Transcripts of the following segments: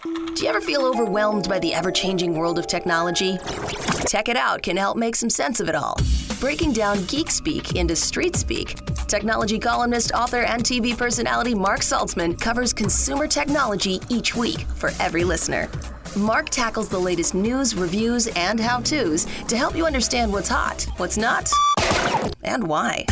Do you ever feel overwhelmed by the ever-changing world of technology? Tech It Out can help make some sense of it all. Breaking down geek speak into street speak, technology columnist, author, and TV personality Mark Saltzman covers consumer technology each week for every listener. Mark tackles the latest news, reviews, and how-tos to help you understand what's hot, what's not, and why.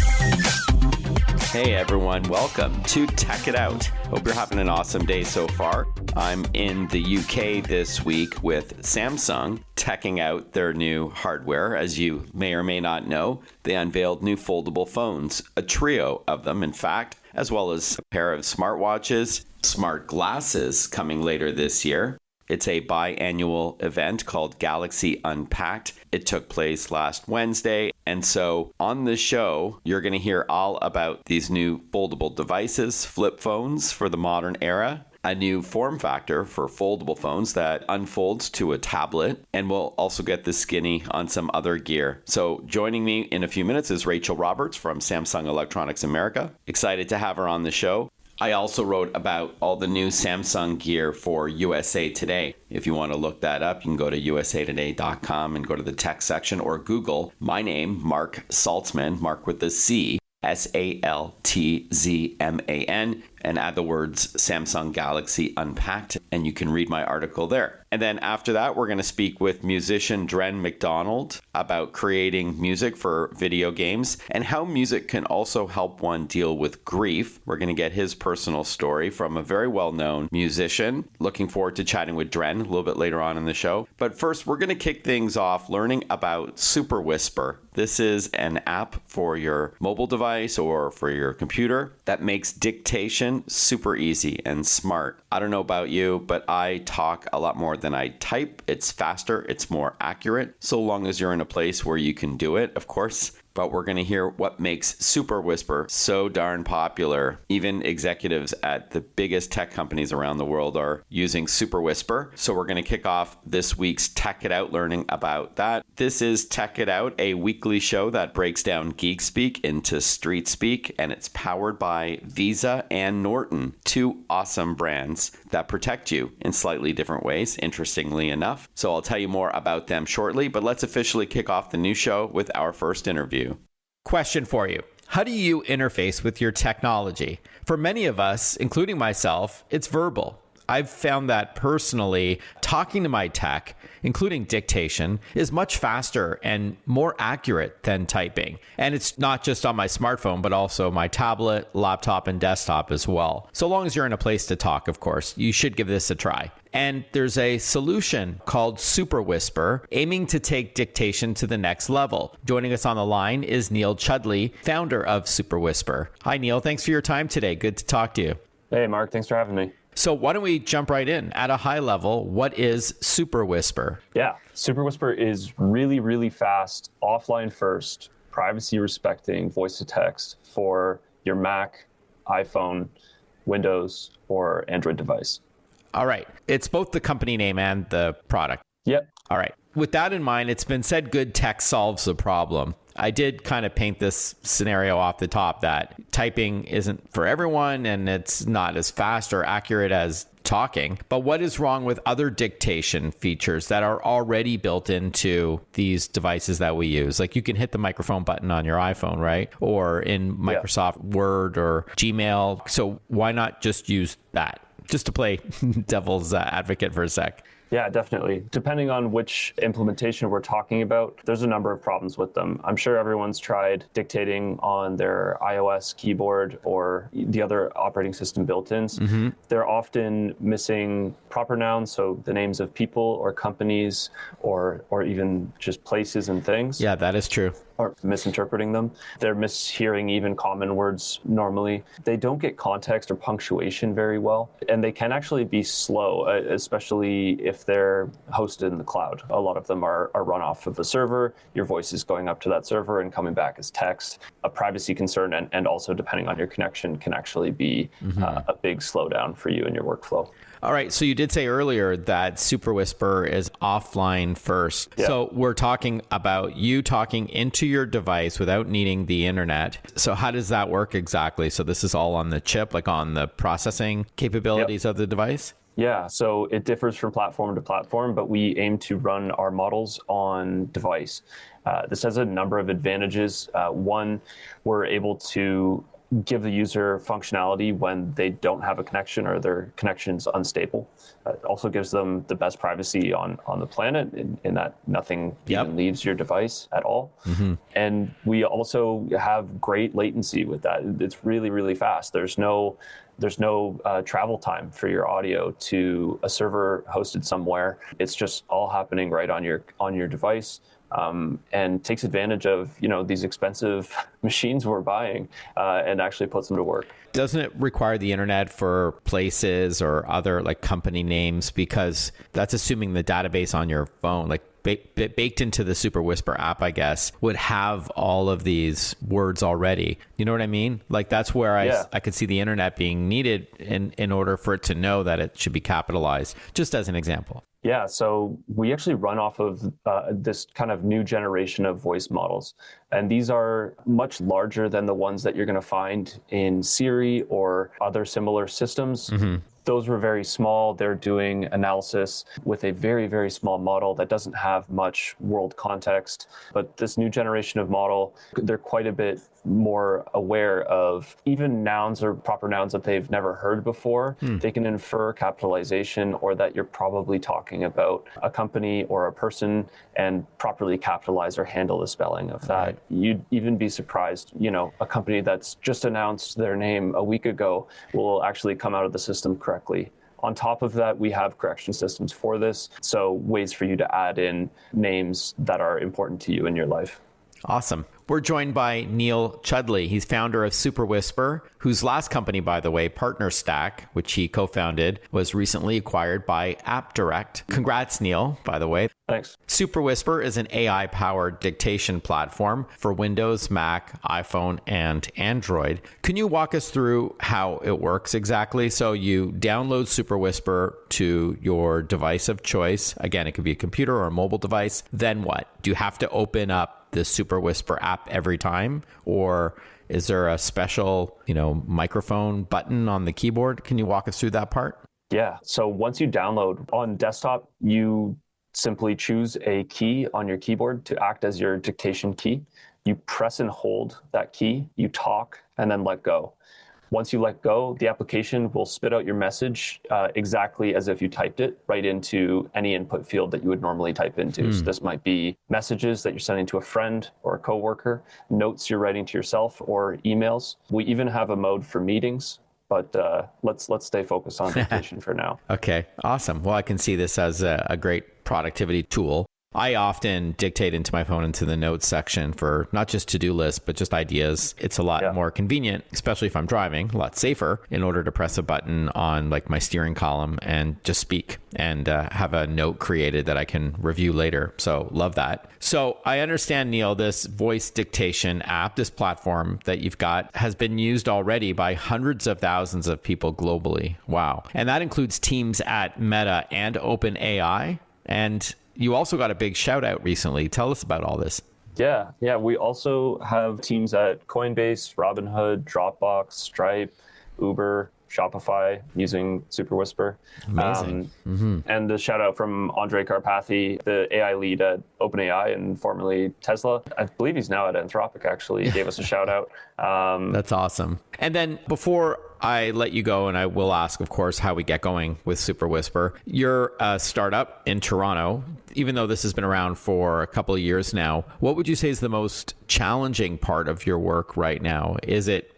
Hey everyone, welcome to Tech It Out. Hope you're having an awesome day so far. I'm in the UK this week with Samsung teching out their new hardware. As you may or may not know, they unveiled new foldable phones, a trio of them in fact, as well as a pair of smartwatches, smart glasses coming later this year. It's a biannual event called Galaxy Unpacked. It took place last Wednesday. And so on the show, you're going to hear all about these new foldable devices, flip phones for the modern era, a new form factor for foldable phones that unfolds to a tablet, and we'll also get the skinny on some other gear. So joining me in a few minutes is Rachel Roberts from Samsung Electronics America. Excited to have her on the show. I also wrote about all the new Samsung gear for USA Today. If you want to look that up, you can go to usatoday.com and go to the tech section or Google my name, Mark Saltzman, Mark with a C, Saltzman, and add the words Samsung Galaxy Unpacked, and you can read my article there. And then after that, we're going to speak with musician Dren McDonald about creating music for video games and how music can also help one deal with grief. We're going to get his personal story from a very well-known musician. Looking forward to chatting with Dren a little bit later on in the show. But first, we're going to kick things off learning about Superwhisper. This is an app for your mobile device or for your computer that makes dictation super easy and smart. I don't know about you, but I talk a lot more than I type. It's faster, it's more accurate, so long as you're in a place where you can do it, of course. But we're going to hear what makes Superwhisper so darn popular. Even executives at the biggest tech companies around the world are using Superwhisper. So we're going to kick off this week's Tech It Out learning about that. This is Tech It Out, a weekly show that breaks down geek speak into street speak, and it's powered by Visa and Norton, two awesome brands that protect you in slightly different ways, interestingly enough. So I'll tell you more about them shortly, but let's officially kick off the new show with our first interview. Question for you. How do you interface with your technology? For many of us, including myself, it's verbal. I've found that personally, talking to my tech, including dictation, is much faster and more accurate than typing. And it's not just on my smartphone, but also my tablet, laptop, and desktop as well. So long as you're in a place to talk, of course, you should give this a try. And there's a solution called Superwhisper, aiming to take dictation to the next level. Joining us on the line is Neil Chudleigh, founder of Superwhisper. Hi, Neil. Thanks for your time today. Good to talk to you. Hey, Mark. Thanks for having me. So why don't we jump right in? At a high level, what is Superwhisper? Yeah, Superwhisper is really, really fast, offline first, privacy respecting voice to text for your Mac, iPhone, Windows, or Android device. All right. It's both the company name and the product. Yep. All right. With that in mind, it's been said good tech solves the problem. I did kind of paint this scenario off the top that typing isn't for everyone and it's not as fast or accurate as talking. But what is wrong with other dictation features that are already built into these devices that we use? Like you can hit the microphone button on your iPhone, right? Or in Microsoft Word or Gmail. So why not just use that? Just to play devil's advocate for a sec. Yeah, definitely. Depending on which implementation we're talking about, there's a number of problems with them. I'm sure everyone's tried dictating on their iOS keyboard or the other operating system built-ins. Mm-hmm. They're often missing proper nouns, so the names of people or companies or even just places and things. Yeah, that is true. Or misinterpreting them. They're mishearing even common words normally. They don't get context or punctuation very well, and they can actually be slow, especially if they're hosted in the cloud. A lot of them are run off of a server. Your voice is going up to that server and coming back as text. A privacy concern, and also depending on your connection, can actually be a big slowdown for you in your workflow. All right. So you did say earlier that Superwhisper is offline first. Yeah. So we're talking about you talking into your device without needing the internet. So how does that work exactly? So this is all on the chip, like on the processing capabilities of the device? Yeah, so it differs from platform to platform, but we aim to run our models on device. This has a number of advantages. One, we're able to give the user functionality when they don't have a connection or their connection's unstable. It also gives them the best privacy on the planet in that nothing even leaves your device at all. And we also have great latency with that. It's really, really fast. There's no travel time for your audio to a server hosted somewhere. It's just all happening right on your device. And takes advantage of these expensive machines we're buying and actually puts them to work. Doesn't it require the internet for places or other like company names? Because that's assuming the database on your phone, like baked into the Superwhisper app, I guess, would have all of these words already. You know what I mean? Like that's where I could see the internet being needed in order for it to know that it should be capitalized, just as an example. Yeah, so we actually run off of this kind of new generation of voice models. And these are much larger than the ones that you're going to find in Siri or other similar systems. Those were very small. They're doing analysis with a very, very small model that doesn't have much world context. But this new generation of model, they're quite a bit more aware of even nouns or proper nouns that they've never heard before. They can infer capitalization or that you're probably talking about a company or a person and properly capitalize or handle the spelling of that. Right. You'd even be surprised, a company that's just announced their name a week ago will actually come out of the system correctly. On top of that, we have correction systems for this. So ways for you to add in names that are important to you in your life. Awesome. We're joined by Neil Chudleigh. He's founder of Superwhisper, whose last company, by the way, PartnerStack, which he co-founded, was recently acquired by AppDirect. Congrats, Neil, by the way. Thanks. Superwhisper is an AI-powered dictation platform for Windows, Mac, iPhone, and Android. Can you walk us through how it works exactly? So you download Superwhisper to your device of choice. Again, it could be a computer or a mobile device. Then what? Do you have to open up the Superwhisper app every time, or is there a special, microphone button on the keyboard? Can you walk us through that part? Yeah. So once you download on desktop, you simply choose a key on your keyboard to act as your dictation key. You press and hold that key, you talk, and then let go. Once you let go, the application will spit out your message exactly as if you typed it right into any input field that you would normally type into. So this might be messages that you're sending to a friend or a coworker, notes you're writing to yourself, or emails. We even have a mode for meetings, but let's stay focused on dictation for now. Okay, awesome. Well, I can see this as a great productivity tool. I often dictate into my phone into the notes section for not just to-do lists, but just ideas. It's a lot more convenient, especially if I'm driving, a lot safer in order to press a button on like my steering column and just speak and have a note created that I can review later. So love that. So I understand, Neil, this voice dictation app, this platform that you've got has been used already by hundreds of thousands of people globally. Wow. And that includes teams at Meta and OpenAI. And you also got a big shout out recently. Tell us about all this. Yeah. We also have teams at Coinbase, Robinhood, Dropbox, Stripe, Uber, Shopify using Superwhisper. Amazing. And the shout out from Andre Karpathy, the AI lead at OpenAI and formerly Tesla. I believe he's now at Anthropic, actually. He gave us a shout out. That's awesome. And then before I let you go, and I will ask, of course, how we get going with Superwhisper. You're a startup in Toronto. Even though this has been around for a couple of years now, what would you say is the most challenging part of your work right now? Is it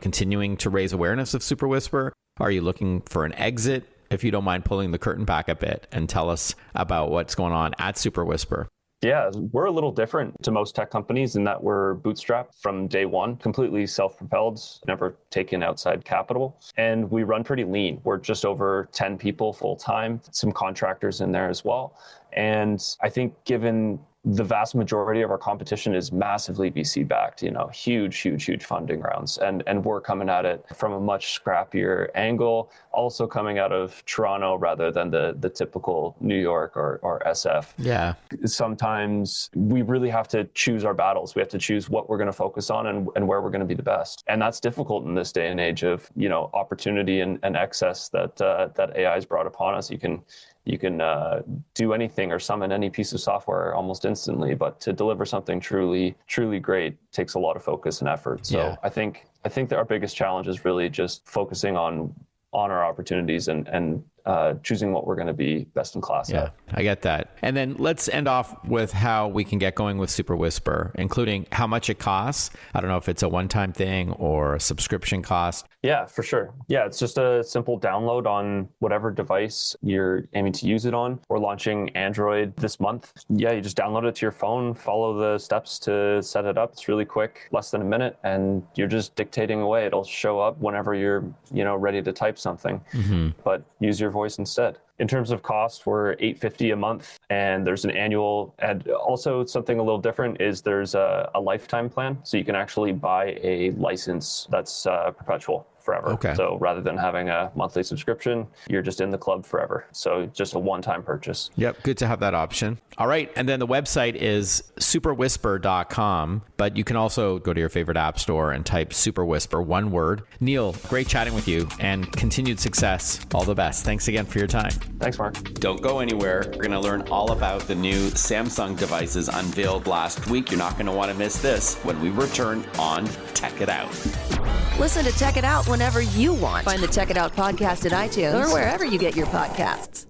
continuing to raise awareness of Superwhisper? Are you looking for an exit? If you don't mind pulling the curtain back a bit and tell us about what's going on at Superwhisper. Yeah, we're a little different to most tech companies in that we're bootstrapped from day one, completely self-propelled, never taken outside capital. And we run pretty lean. We're just over 10 people full time, some contractors in there as well. And I think given the vast majority of our competition is massively VC backed, huge funding rounds. And we're coming at it from a much scrappier angle, also coming out of Toronto rather than the typical New York or SF. Yeah. Sometimes we really have to choose our battles. We have to choose what we're going to focus on and where we're going to be the best. And that's difficult in this day and age of, opportunity and excess that AI has brought upon us. You can do anything or summon any piece of software almost instantly, but to deliver something truly great takes a lot of focus and effort. So I think that our biggest challenge is really just focusing on our opportunities and choosing what we're going to be best in class at. I get that. And then let's end off with how we can get going with Superwhisper, including how much it costs. I don't know if it's a one-time thing or a subscription cost. Yeah, for sure. Yeah, it's just a simple download on whatever device you're aiming to use it on. We're launching Android this month. Yeah, you just download it to your phone, follow the steps to set it up. It's really quick, less than a minute, and you're just dictating away. It'll show up whenever you're, ready to type something, but use your voice instead. In terms of cost, we're $850 a month, and there's an annual. And also, something a little different is there's a lifetime plan, so you can actually buy a license that's perpetual forever. Okay. So rather than having a monthly subscription, you're just in the club forever. So just a one-time purchase. Yep, good to have that option. All right, and then the website is superwhisper.com, but you can also go to your favorite app store and type Superwhisper, one word. Neil, great chatting with you, and continued success. All the best. Thanks again for your time. Thanks, Mark. Don't go anywhere. We're going to learn all about the new Samsung devices unveiled last week. You're not going to want to miss this when we return on Tech It Out. Listen to Tech It Out whenever you want. Find the Tech It Out podcast at iTunes or wherever you get your podcasts.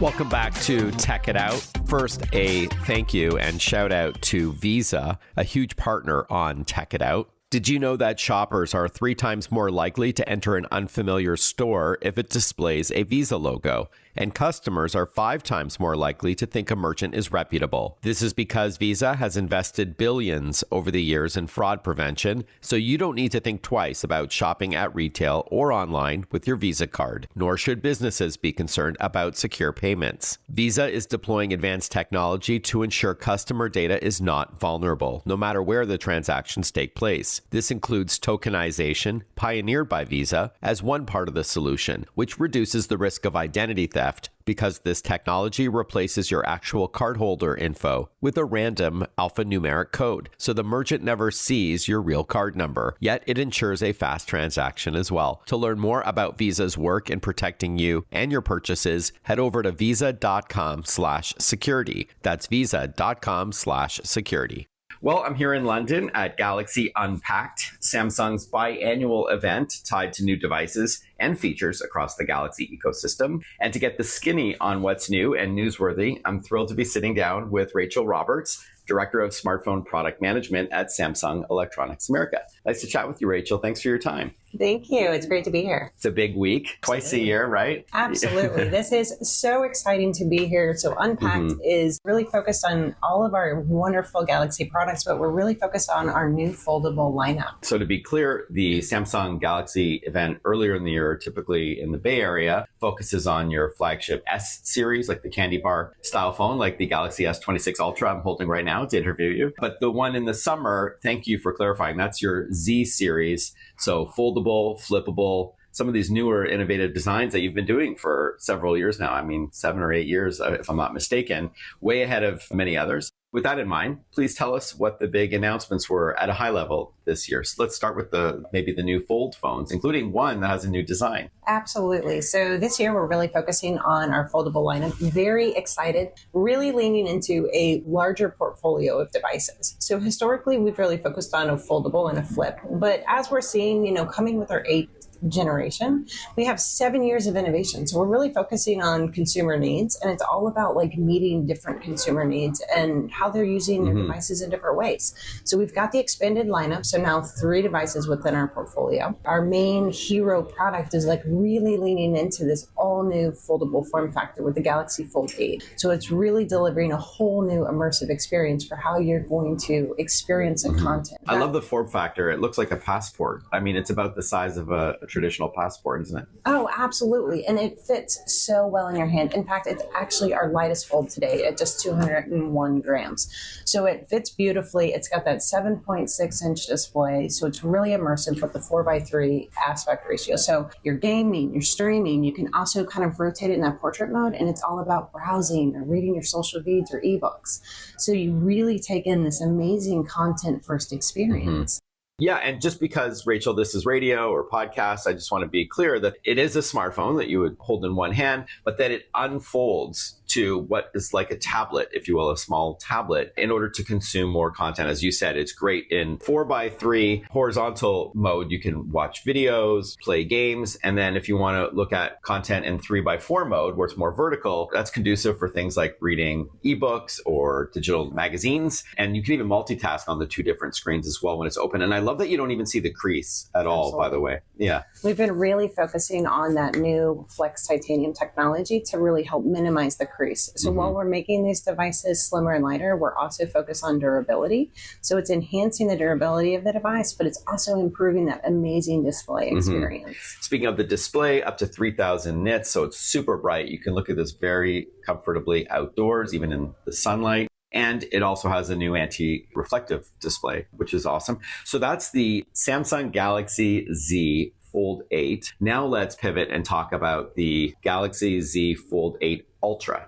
Welcome back to Tech It Out. First, a thank you and shout out to Visa, a huge partner on Tech It Out. Did you know that shoppers are 3 times more likely to enter an unfamiliar store if it displays a Visa logo? And customers are 5 times more likely to think a merchant is reputable. This is because Visa has invested billions over the years in fraud prevention, so you don't need to think twice about shopping at retail or online with your Visa card, nor should businesses be concerned about secure payments. Visa is deploying advanced technology to ensure customer data is not vulnerable, no matter where the transactions take place. This includes tokenization, pioneered by Visa, as one part of the solution, which reduces the risk of identity theft because this technology replaces your actual cardholder info with a random alphanumeric code, so the merchant never sees your real card number, yet it ensures a fast transaction as well. To learn more about Visa's work in protecting you and your purchases, head over to visa.com/security. That's visa.com/security. Well, I'm here in London at Galaxy Unpacked, Samsung's biannual event tied to new devices and features across the Galaxy ecosystem. And to get the skinny on what's new and newsworthy, I'm thrilled to be sitting down with Rachel Roberts, Director of Smartphone Product Management at Samsung Electronics America. Nice to chat with you, Rachel. Thanks for your time. Thank you. It's great to be here. It's a big week, twice a year, right? Absolutely. This is so exciting to be here. So Unpacked is really focused on all of our wonderful Galaxy products, but we're really focused on our new foldable lineup. So to be clear, the Samsung Galaxy event earlier in the year, typically in the Bay Area, focuses on your flagship S series, like the candy bar style phone, like the Galaxy S26 Ultra I'm holding right now to interview you. But the one in the summer, thank you for clarifying, that's your Z series. So foldable, flippable, some of these newer innovative designs that you've been doing for several years now. I mean, 7 or 8 years, if I'm not mistaken, way ahead of many others. With that in mind, please tell us what the big announcements were at a high level this year. So let's start with maybe the new fold phones, including one that has a new design. Absolutely. So this year we're really focusing on our foldable lineup. Very excited, really leaning into a larger portfolio of devices. So historically we've really focused on a foldable and a flip. But as we're seeing, coming with our 8 generation. We have 7 years of innovation. So we're really focusing on consumer needs, and it's all about like meeting different consumer needs and how they're using their devices in different ways. So we've got the expanded lineup. So now 3 devices within our portfolio. Our main hero product is like really leaning into this all new foldable form factor with the Galaxy Fold 8. So it's really delivering a whole new immersive experience for how you're going to experience the content. I love the form factor. It looks like a passport. I mean, it's about the size of a traditional passport, isn't it? Oh, absolutely. And it fits so well in your hand. In fact, it's actually our lightest fold today at just 201 grams. So it fits beautifully. It's got that 7.6-inch display. So it's really immersive with the 4:3 aspect ratio. So you're gaming, you're streaming. You can also kind of rotate it in that portrait mode. And it's all about browsing or reading your social feeds or ebooks. So you really take in this amazing content first experience. Yeah, and just because, Rachel, this is radio or podcast, I just want to be clear that it is a smartphone that you would hold in one hand, but that it unfolds to what is like a tablet, if you will, a small tablet, in order to consume more content. As you said, it's great in 4:3 horizontal mode. You can watch videos, play games, and then if you want to look at content in 3:4 mode, where it's more vertical, that's conducive for things like reading ebooks or digital magazines. And you can even multitask on the 2 different screens as well when it's open. And I love that you don't even see the crease at all, Absolutely. By the way. Yeah. We've been really focusing on that new Flex titanium technology to really help minimize the crease. So while we're making these devices slimmer and lighter, we're also focused on durability. So it's enhancing the durability of the device, but it's also improving that amazing display experience. Speaking of the display, up to 3,000 nits, so it's super bright. You can look at this very comfortably outdoors, even in the sunlight. And it also has a new anti-reflective display, which is awesome. So that's the Samsung Galaxy Z Fold 8. Now let's pivot and talk about the Galaxy Z Fold 8 Ultra.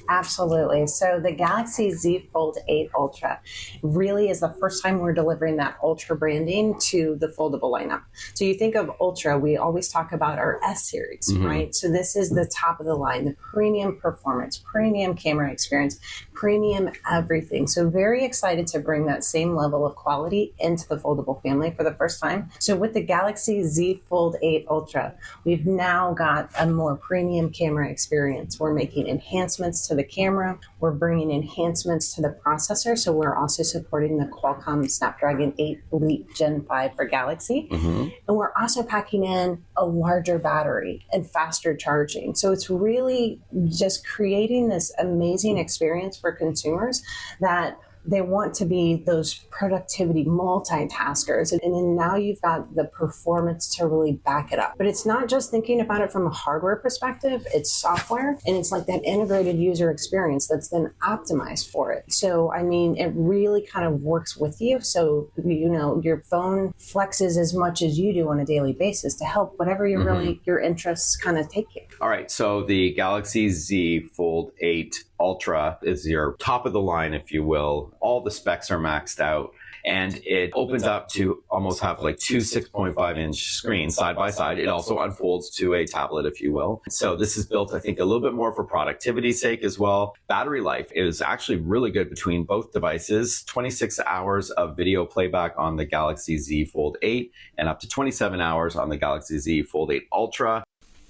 Absolutely. So the Galaxy Z Fold 8 Ultra really is the first time we're delivering that Ultra branding to the foldable lineup. So you think of Ultra, we always talk about our S series, right? So this is the top of the line, the premium performance, premium camera experience, premium everything. So very excited to bring that same level of quality into the foldable family for the first time. So with the Galaxy Z Fold 8 Ultra, we've now got a more premium camera experience. We're making enhancements to the camera. We're bringing enhancements to the processor. So we're also supporting the Qualcomm Snapdragon 8 Elite Gen 5 for Galaxy. And we're also packing in a larger battery and faster charging. So it's really just creating this amazing experience for consumers that they want to be those productivity multitaskers. And then now you've got the performance to really back it up. But it's not just thinking about it from a hardware perspective, it's software. And it's like that integrated user experience that's then optimized for it. So, I mean, it really kind of works with you. So, you know, your phone flexes as much as you do on a daily basis to help whatever your really your interests kind of take you. All right. So the Galaxy Z Fold 8 Ultra is your top of the line, if you will. All the specs are maxed out. And it opens up to almost have like 2 6.5-inch screens side by side. It also unfolds to a tablet, if you will. So this is built, I think, a little bit more for productivity's sake as well. Battery life is actually really good between both devices. 26 hours of video playback on the Galaxy Z Fold 8 and up to 27 hours on the Galaxy Z Fold 8 Ultra.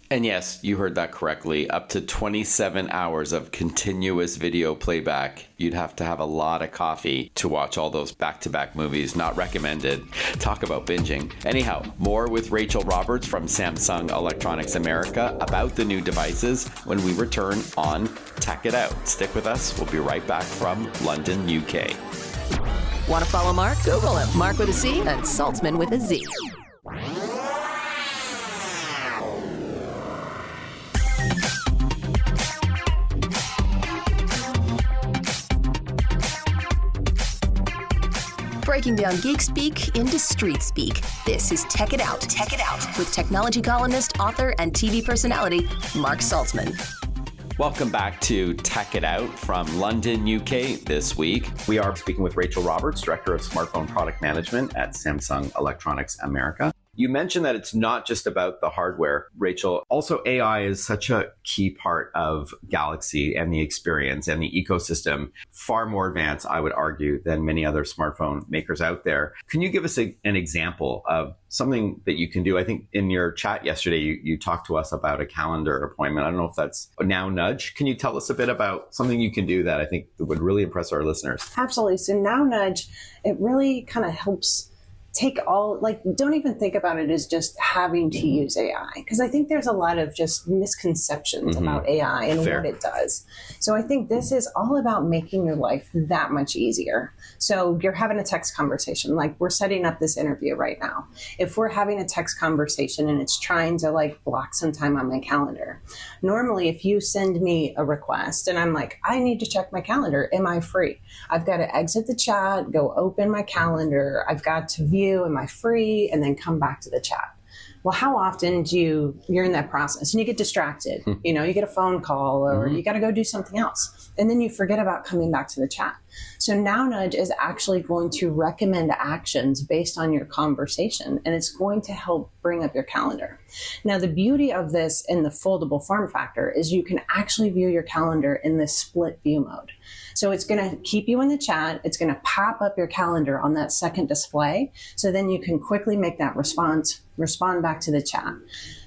And yes, you heard that correctly. Up to 27 hours of continuous video playback. You'd have to have a lot of coffee to watch all those back-to-back movies. Not recommended. Talk about binging. Anyhow, more with Rachel Roberts from Samsung Electronics America about the new devices when we return on Tech It Out. Stick with us. We'll be right back from London, UK. Want to follow Mark? Google him. Mark with a C and Saltzman with a Z. Breaking down geek speak into street speak. This is Tech It Out. Tech It Out with technology columnist, author, and TV personality Mark Saltzman. Welcome back to Tech It Out from London, UK this week. We are speaking with Rachel Roberts, Director of Smartphone Product Management at Samsung Electronics America. You mentioned that it's not just about the hardware, Rachel. Also, AI is such a key part of Galaxy and the experience and the ecosystem, far more advanced, I would argue, than many other smartphone makers out there. Can you give us an example of something that you can do? I think in your chat yesterday, you talked to us about a calendar appointment. I don't know if that's Now Nudge. Can you tell us a bit about something you can do that I think would really impress our listeners? Absolutely. So Now Nudge, it really kind of helps take all, like, don't even think about it as just having to use AI, because I think there's a lot of just misconceptions about AI and Fair. what it does. So I think this is all about making your life that much easier. So you're having a text conversation, like we're setting up this interview right now. If we're having a text conversation and it's trying to like block some time on my calendar, normally if you send me a request and I'm like, I need to check my calendar, am I free? I've got to exit the chat, go open my calendar, I've got to view, am I free, and then come back to the chat. Well, how often you're in that process and you get distracted, you get a phone call or you got to go do something else. And then you forget about coming back to the chat. So Now Nudge is actually going to recommend actions based on your conversation, and it's going to help bring up your calendar. Now, the beauty of this in the foldable form factor is you can actually view your calendar in this split view mode. So it's going to keep you in the chat. It's going to pop up your calendar on that second display. So then you can quickly make that respond back to the chat.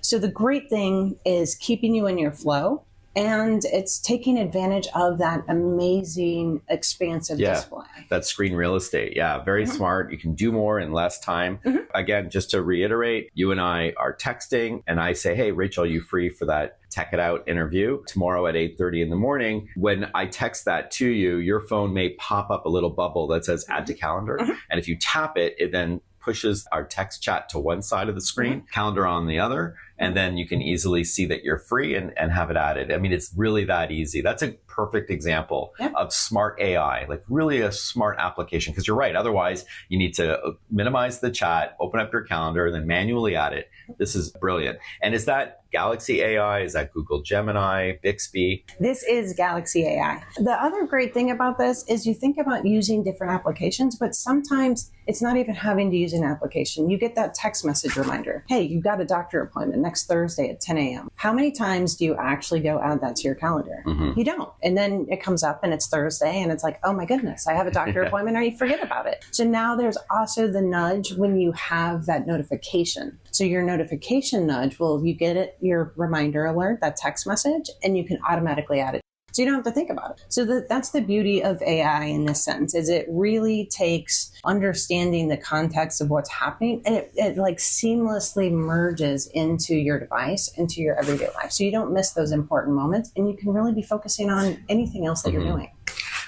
So the great thing is keeping you in your flow, and it's taking advantage of that amazing expansive display. That screen real estate. Yeah, very smart. You can do more in less time. Again, just to reiterate, you and I are texting and I say, hey, Rachel, are you free for that Tech It Out interview tomorrow at 8:30 in the morning? When I text that to you, your phone may pop up a little bubble that says add to calendar. And if you tap it, it then pushes our text chat to one side of the screen, calendar on the other, and then you can easily see that you're free and have it added. I mean, it's really that easy. That's a perfect example of smart AI, like really a smart application, because you're right. Otherwise, you need to minimize the chat, open up your calendar, and then manually add it. This is brilliant. And is that Galaxy AI? Is that Google Gemini, Bixby? This is Galaxy AI. The other great thing about this is you think about using different applications, but sometimes it's not even having to use an application. You get that text message reminder. Hey, you've got a doctor appointment next Thursday at 10 a.m. How many times do you actually go add that to your calendar? You don't. And then it comes up and it's Thursday and it's like, oh my goodness, I have a doctor appointment, or you forget about it. So now there's also the nudge when you have that notification. So your notification nudge, you get it, your reminder alert, that text message, and you can automatically add it. So you don't have to think about it. So that's the beauty of AI in this sense, is it really takes understanding the context of what's happening, and it like seamlessly merges into your device, into your everyday life. So you don't miss those important moments, and you can really be focusing on anything else that you're doing.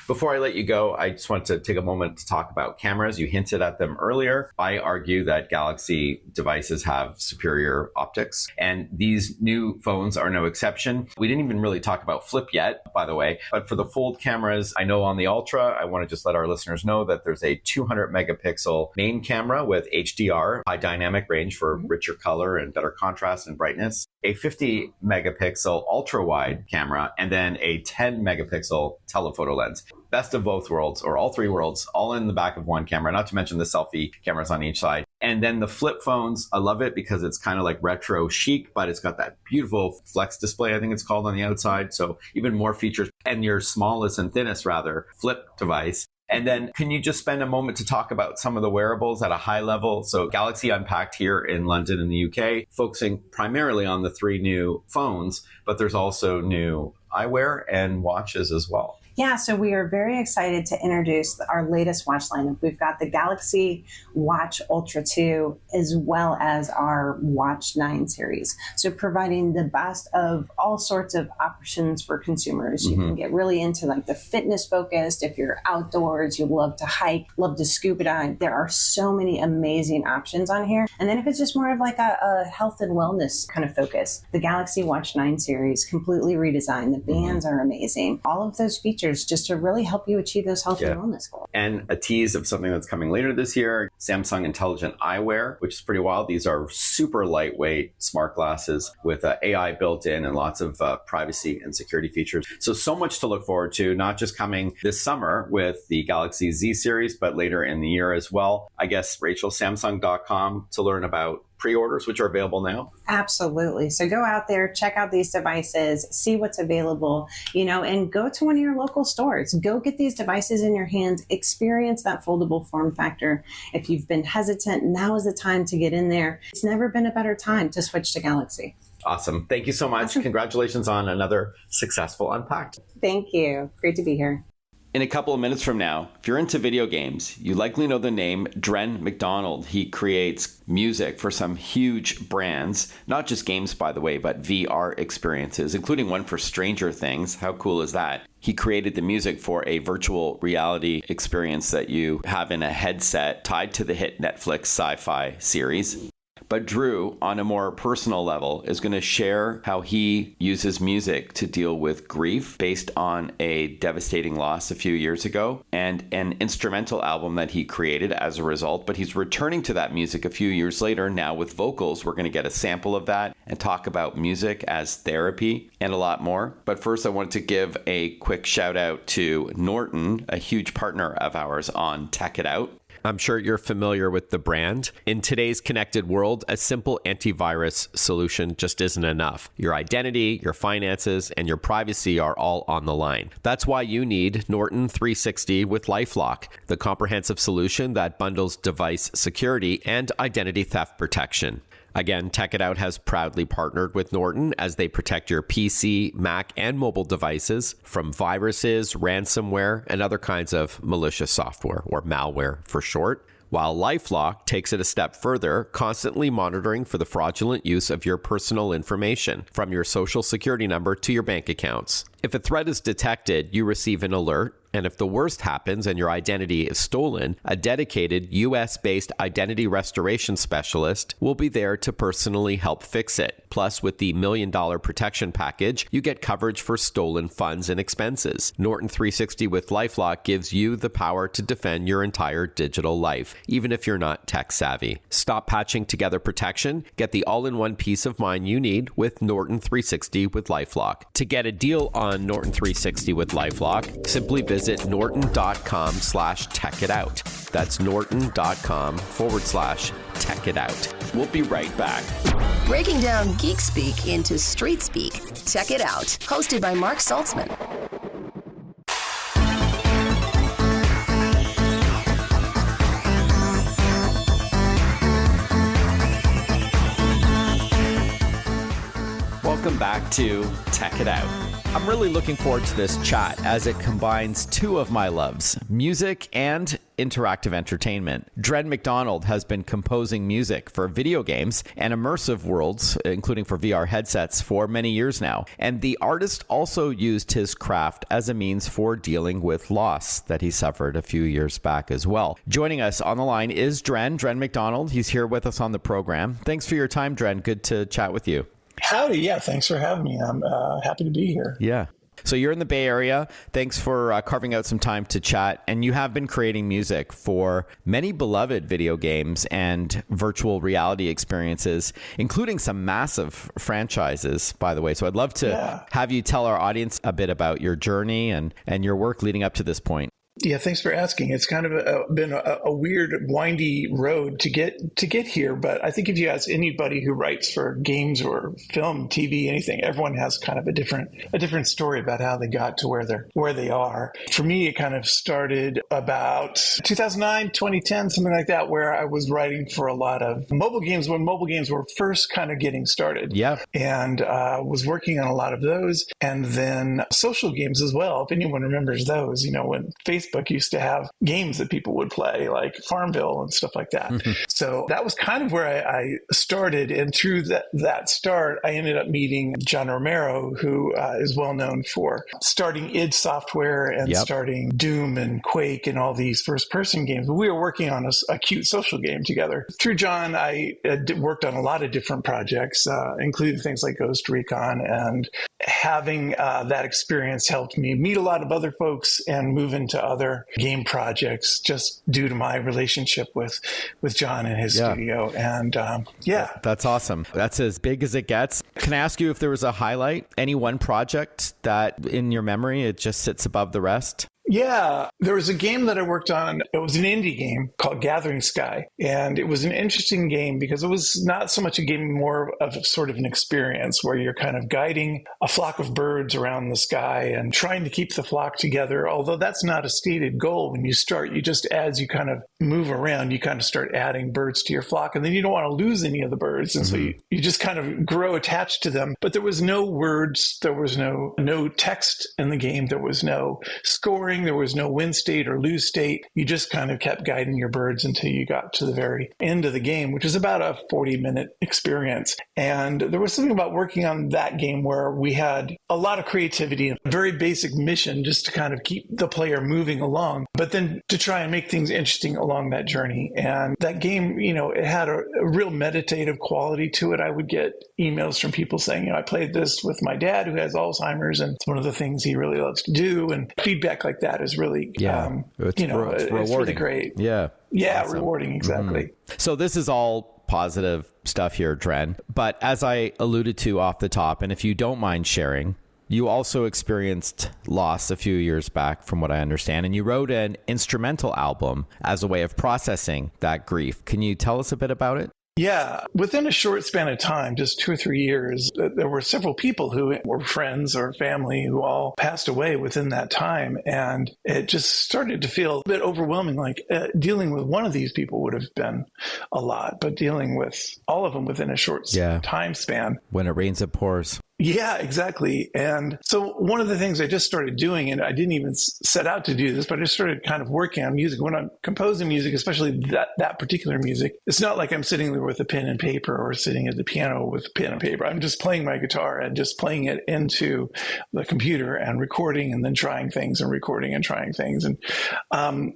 Before I let you go, I just want to take a moment to talk about cameras. You hinted at them earlier. I argue that Galaxy devices have superior optics, and these new phones are no exception. We didn't even really talk about Flip yet, by the way, but for the Fold cameras, I know on the Ultra, I want to just let our listeners know that there's a 200 megapixel main camera with HDR, high dynamic range for richer color and better contrast and brightness, a 50 megapixel ultra wide camera, and then a 10 megapixel telephoto lens. Best of both worlds, or all three worlds, all in the back of one camera, not to mention the selfie cameras on each side. And then the flip phones, I love it because it's kind of like retro chic, but it's got that beautiful flex display, I think it's called, on the outside. So even more features, and your smallest and thinnest, rather, flip device. And then can you just spend a moment to talk about some of the wearables at a high level? So Galaxy Unpacked here in London in the UK, focusing primarily on the three new phones, but there's also new eyewear and watches as well. Yeah, so we are very excited to introduce our latest watch lineup. We've got the Galaxy Watch Ultra 2 as well as our Watch 9 series. So providing the best of all sorts of options for consumers. You can get really into like the fitness focused. If you're outdoors, you love to hike, love to scuba dive. There are so many amazing options on here. And then if it's just more of like a health and wellness kind of focus, the Galaxy Watch 9 series, completely redesigned. The bands are amazing. All of those features just to really help you achieve those health and wellness goals. And a tease of something that's coming later this year, Samsung Intelligent Eyewear, which is pretty wild. These are super lightweight smart glasses with AI built in and lots of privacy and security features. So much to look forward to, not just coming this summer with the Galaxy Z series, but later in the year as well. I guess, Rachel, Samsung.com to learn about pre-orders, which are available now? Absolutely. So go out there, check out these devices, see what's available, and go to one of your local stores. Go get these devices in your hands, experience that foldable form factor. If you've been hesitant, now is the time to get in there. It's never been a better time to switch to Galaxy. Awesome. Thank you so much. Congratulations on another successful Unpacked. Thank you. Great to be here. In a couple of minutes from now, if you're into video games, you likely know the name Dren McDonald. He creates music for some huge brands, not just games, by the way, but VR experiences, including one for Stranger Things. How cool is that? He created the music for a virtual reality experience that you have in a headset tied to the hit Netflix sci-fi series. But Drew, on a more personal level, is going to share how he uses music to deal with grief based on a devastating loss a few years ago and an instrumental album that he created as a result. But he's returning to that music a few years later now with vocals. We're going to get a sample of that and talk about music as therapy and a lot more. But first, I wanted to give a quick shout out to Norton, a huge partner of ours on Tech It Out. I'm sure you're familiar with the brand. In today's connected world, a simple antivirus solution just isn't enough. Your identity, your finances, and your privacy are all on the line. That's why you need Norton 360 with LifeLock, the comprehensive solution that bundles device security and identity theft protection. Again, Tech It Out has proudly partnered with Norton as they protect your PC, Mac, and mobile devices from viruses, ransomware, and other kinds of malicious software, or malware for short. While LifeLock takes it a step further, constantly monitoring for the fraudulent use of your personal information, from your social security number to your bank accounts. If a threat is detected, you receive an alert. And if the worst happens and your identity is stolen, a dedicated US-based identity restoration specialist will be there to personally help fix it. Plus, with the $1 million protection package, you get coverage for stolen funds and expenses. Norton 360 with LifeLock gives you the power to defend your entire digital life, even if you're not tech savvy. Stop patching together protection. Get the all-in-one peace of mind you need with Norton 360 with LifeLock. To get a deal on Norton 360 with LifeLock, simply visit norton.com/techitout. That's norton.com/techitout. We'll be right back. Breaking down geek speak into street speak. Check it out. Hosted by Mark Saltzman. Welcome back to Tech It Out. I'm really looking forward to this chat as it combines two of my loves, music and interactive entertainment. Dren McDonald has been composing music for video games and immersive worlds, including for VR headsets, for many years now. And the artist also used his craft as a means for dealing with loss that he suffered a few years back as well. Joining us on the line is Dren McDonald. He's here with us on the program. Thanks for your time, Dren. Good to chat with you. Howdy. Yeah, thanks for having me. I'm happy to be here. Yeah. So you're in the Bay Area. Thanks for carving out some time to chat. And you have been creating music for many beloved video games and virtual reality experiences, including some massive franchises, by the way. So I'd love to have you tell our audience a bit about your journey and your work leading up to this point. Yeah, thanks for asking. It's kind of been a weird, windy road to get here. But I think if you ask anybody who writes for games or film, TV, anything, everyone has kind of a different story about how they got to where they are. For me, it kind of started about 2009, 2010, something like that, where I was writing for a lot of mobile games when mobile games were first kind of getting started. Yeah, and was working on a lot of those, and then social games as well. If anyone remembers those, when Facebook used to have games that people would play, like Farmville and stuff like that. Mm-hmm. So that was kind of where I started. And through that start, I ended up meeting John Romero, who is well known for starting id Software and starting Doom and Quake and all these first-person games. But we were working on a cute social game together. Through John, I worked on a lot of different projects, including things like Ghost Recon. And having that experience helped me meet a lot of other folks and move into other game projects just due to my relationship with John and his studio. And that's awesome. That's as big as it gets. Can I ask you if there was a highlight, any one project that in your memory, it just sits above the rest? Yeah, there was a game that I worked on. It was an indie game called Gathering Sky. And it was an interesting game because it was not so much a game, more of sort of an experience where you're kind of guiding a flock of birds around the sky and trying to keep the flock together. Although that's not a stated goal when you start. You just, as you kind of move around, you kind of start adding birds to your flock. And then you don't want to lose any of the birds. And so you just kind of grow attached to them. But there was no words. There was no text in the game. There was no scoring. There was no win state or lose state. You just kind of kept guiding your birds until you got to the very end of the game, which is about a 40-minute experience. And there was something about working on that game where we had a lot of creativity and a very basic mission just to kind of keep the player moving along, but then to try and make things interesting along that journey. And that game, it had a real meditative quality to it. I would get emails from people saying, I played this with my dad who has Alzheimer's, and it's one of the things he really loves to do. And feedback like that is really, it's rewarding. It's really great. Yeah. Yeah, awesome. Rewarding, exactly. So this is all positive stuff here, Dren. But as I alluded to off the top, and if you don't mind sharing, you also experienced loss a few years back, from what I understand, and you wrote an instrumental album as a way of processing that grief. Can you tell us a bit about it? Yeah. Within a short span of time, just 2 or 3 years, there were several people who were friends or family who all passed away within that time. And it just started to feel a bit overwhelming. Like dealing with one of these people would have been a lot, but dealing with all of them within a short time span. When it rains, it pours. Yeah, exactly. And so one of the things I just started doing, and I didn't even set out to do this, but I just started kind of working on music. When I'm composing music, especially that particular music, it's not like I'm sitting there with a pen and paper or sitting at the piano with a pen and paper. I'm just playing my guitar and just playing it into the computer and recording and then trying things and recording and trying things. And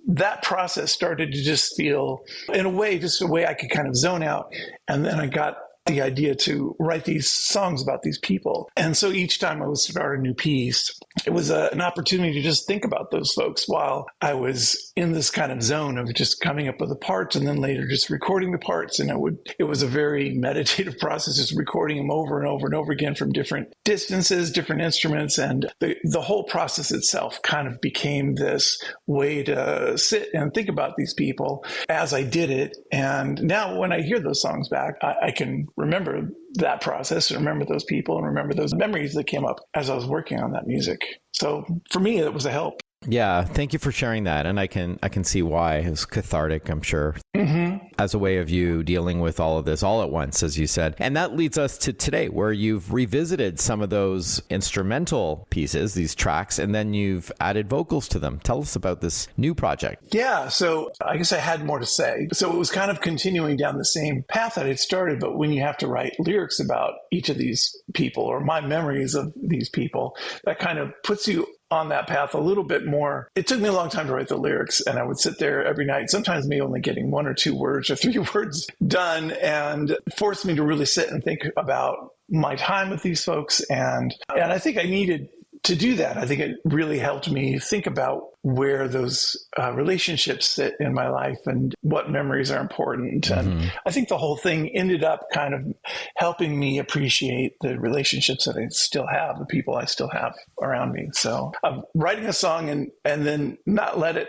that process started to just feel, in a way, just a way I could kind of zone out. And then I got the idea to write these songs about these people. And so each time I would start a new piece, it was an opportunity to just think about those folks while I was in this kind of zone of just coming up with the parts and then later just recording the parts. And it was a very meditative process, just recording them over and over and over again from different distances, different instruments. And the whole process itself kind of became this way to sit and think about these people as I did it. And now when I hear those songs back, I can remember that process and remember those people and remember those memories that came up as I was working on that music. So for me, it was a help. Yeah, thank you for sharing that. And I can see why. It was cathartic, I'm sure, as a way of you dealing with all of this all at once, as you said. And that leads us to today, where you've revisited some of those instrumental pieces, these tracks, and then you've added vocals to them. Tell us about this new project. Yeah, so I guess I had more to say. So it was kind of continuing down the same path that I'd started, but when you have to write lyrics about each of these people or my memories of these people, that kind of puts you on that path a little bit more. It took me a long time to write the lyrics, and I would sit there every night, sometimes me only getting 1 or 2 words or 3 words done, and forced me to really sit and think about my time with these folks. And I think I needed to do that. I think it really helped me think about where those relationships sit in my life and what memories are important. And I think the whole thing ended up kind of helping me appreciate the relationships that I still have, the people I still have around me. So writing a song and then not let it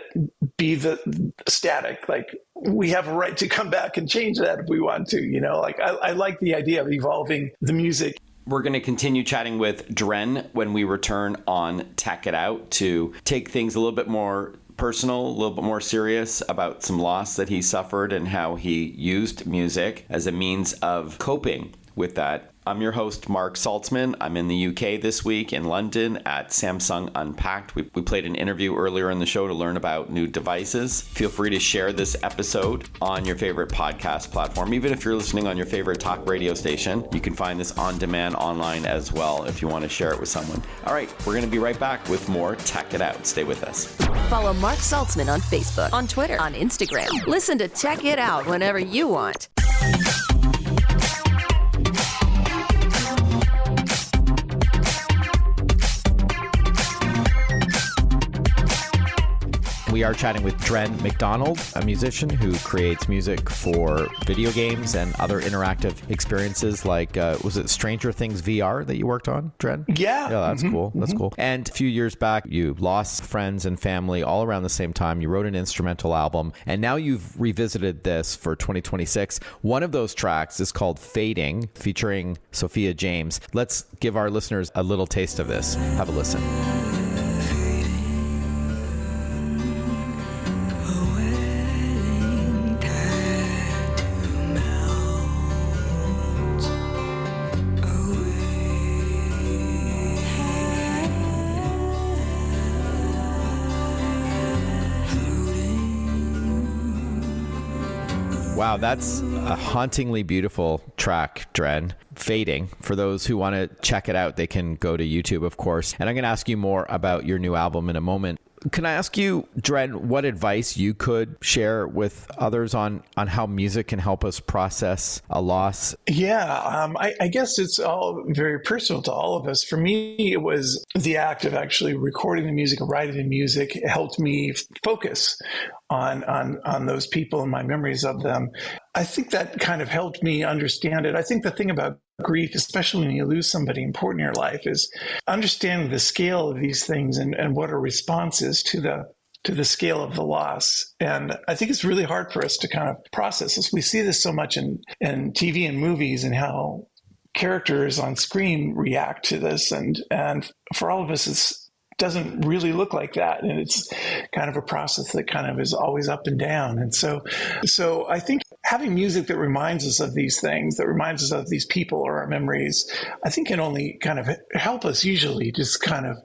be the static, like we have a right to come back and change that if we want to, like I like the idea of evolving the music. We're going to continue chatting with Dren when we return on Tech It Out to take things a little bit more personal, a little bit more serious about some loss that he suffered and how he used music as a means of coping with that. I'm your host, Mark Saltzman. I'm in the UK this week in London at Samsung Unpacked. We played an interview earlier in the show to learn about new devices. Feel free to share this episode on your favorite podcast platform. Even if you're listening on your favorite talk radio station, you can find this on demand online as well if you want to share it with someone. All right, we're going to be right back with more Tech It Out. Stay with us. Follow Mark Saltzman on Facebook, on Twitter, on Instagram. Listen to Tech It Out whenever you want. We are chatting with Dren McDonald, a musician who creates music for video games and other interactive experiences like, was it Stranger Things VR that you worked on, Dren? Yeah. Yeah, that's cool. That's cool. And a few years back, you lost friends and family all around the same time. You wrote an instrumental album, and now you've revisited this for 2026. One of those tracks is called Fading, featuring Sophia James. Let's give our listeners a little taste of this. Have a listen. Wow, that's a hauntingly beautiful track, Dren. Fading. For those who want to check it out, they can go to YouTube, of course. And I'm going to ask you more about your new album in a moment. Can I ask you, Dren, what advice you could share with others on how music can help us process a loss? Yeah, I guess it's all very personal to all of us. For me, it was the act of actually recording the music, writing the music. It helped me focus on those people and my memories of them. I think that kind of helped me understand it. I think the thing about grief, especially when you lose somebody important in your life, is understanding the scale of these things and what a response is to the scale of the loss. And I think it's really hard for us to kind of process this. We see this so much in TV and movies and how characters on screen react to this. And for all of us, it doesn't really look like that. And it's kind of a process that kind of is always up and down. And so I think having music that reminds us of these things, that reminds us of these people or our memories, I think can only kind of help us usually just kind of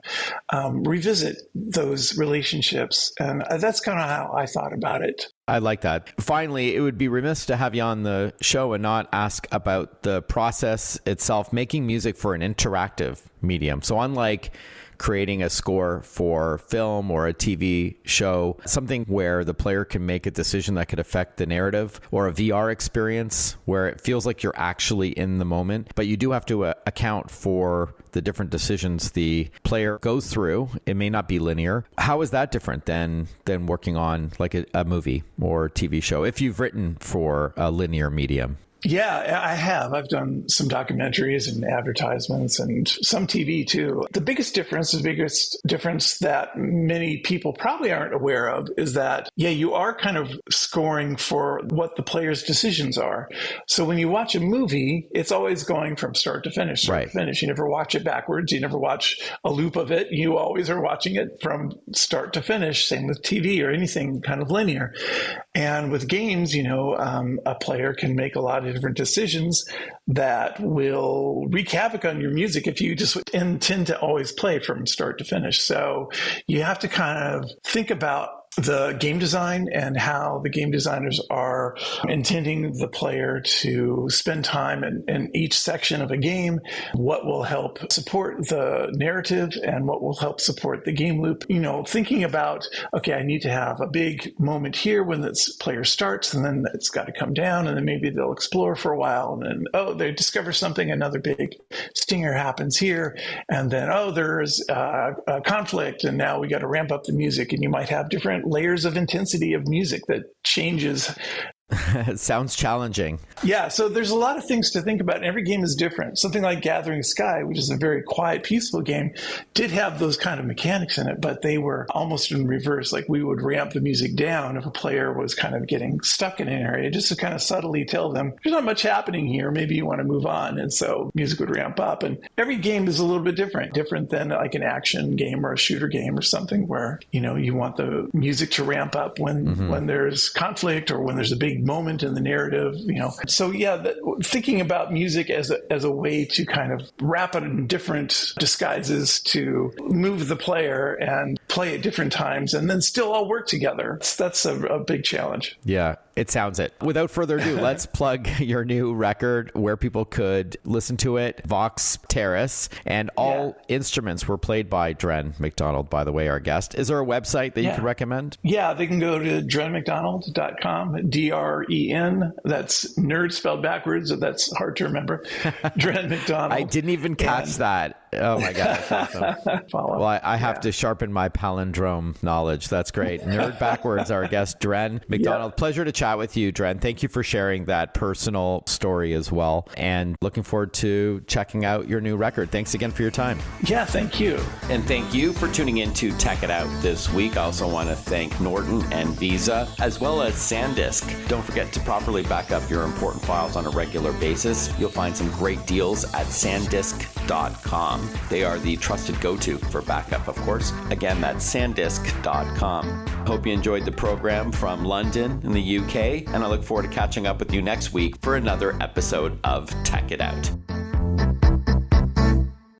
revisit those relationships. And that's kind of how I thought about it. I like that. Finally, it would be remiss to have you on the show and not ask about the process itself, making music for an interactive medium. So unlike creating a score for film or a TV show, something where the player can make a decision that could affect the narrative, or a VR experience where it feels like you're actually in the moment, but you do have to account for the different decisions the player goes through. It may not be linear. How is that different than working on like a movie or TV show, if you've written for a linear medium? Yeah, I have. I've done some documentaries and advertisements and some TV too. The biggest difference that many people probably aren't aware of is that, yeah, you are kind of scoring for what the player's decisions are. So when you watch a movie, it's always going from start to finish, to finish. You never watch it backwards. You never watch a loop of it. You always are watching it from start to finish. Same with TV or anything kind of linear. And with games, a player can make a lot of different decisions that will wreak havoc on your music if you just intend to always play from start to finish. So you have to kind of think about the game design and how the game designers are intending the player to spend time in each section of a game, what will help support the narrative and what will help support the game loop. Thinking about, okay, I need to have a big moment here when this player starts, and then it's got to come down, and then maybe they'll explore for a while, and then, they discover something, another big stinger happens here, and then, there's a conflict, and now we got to ramp up the music, and you might have different layers of intensity of music that changes. It sounds challenging. Yeah, so there's a lot of things to think about, and every game is different. Something like Gathering Sky, which is a very quiet, peaceful game, did have those kind of mechanics in it, but they were almost in reverse. Like, we would ramp the music down if a player was kind of getting stuck in an area, just to kind of subtly tell them, there's not much happening here, maybe you want to move on. And so music would ramp up. And every game is a little bit different than like an action game or a shooter game or something where, you want the music to ramp up when there's conflict or when there's a big moment in the narrative, So yeah, thinking about music as a way to kind of wrap it in different disguises to move the player and play at different times and then still all work together. That's a big challenge. Yeah, it sounds it. Without further ado, let's plug your new record, where people could listen to it. Vox Terrace, and all instruments were played by Dren McDonald, by the way, our guest. Is there a website that you could recommend? Yeah, they can go to drenmcdonald.com, DREN. That's nerd spelled backwards, so that's hard to remember. Dren McDonald. I didn't even catch that. Oh my gosh, awesome. Follow. Well, I have to sharpen my palindrome knowledge. That's great. Nerd Backwards, our guest, Dren McDonald. Pleasure to chat with you, Dren. Thank you for sharing that personal story as well. And looking forward to checking out your new record. Thanks again for your time. Yeah, thank you. And thank you for tuning in to Tech It Out this week. I also want to thank Norton and Visa, as well as SanDisk. Don't forget to properly back up your important files on a regular basis. You'll find some great deals at sandisk.com. They are the trusted go-to for backup, of course. Again, that's sandisk.com. Hope you enjoyed the program from London in the UK, and I look forward to catching up with you next week for another episode of Tech It Out.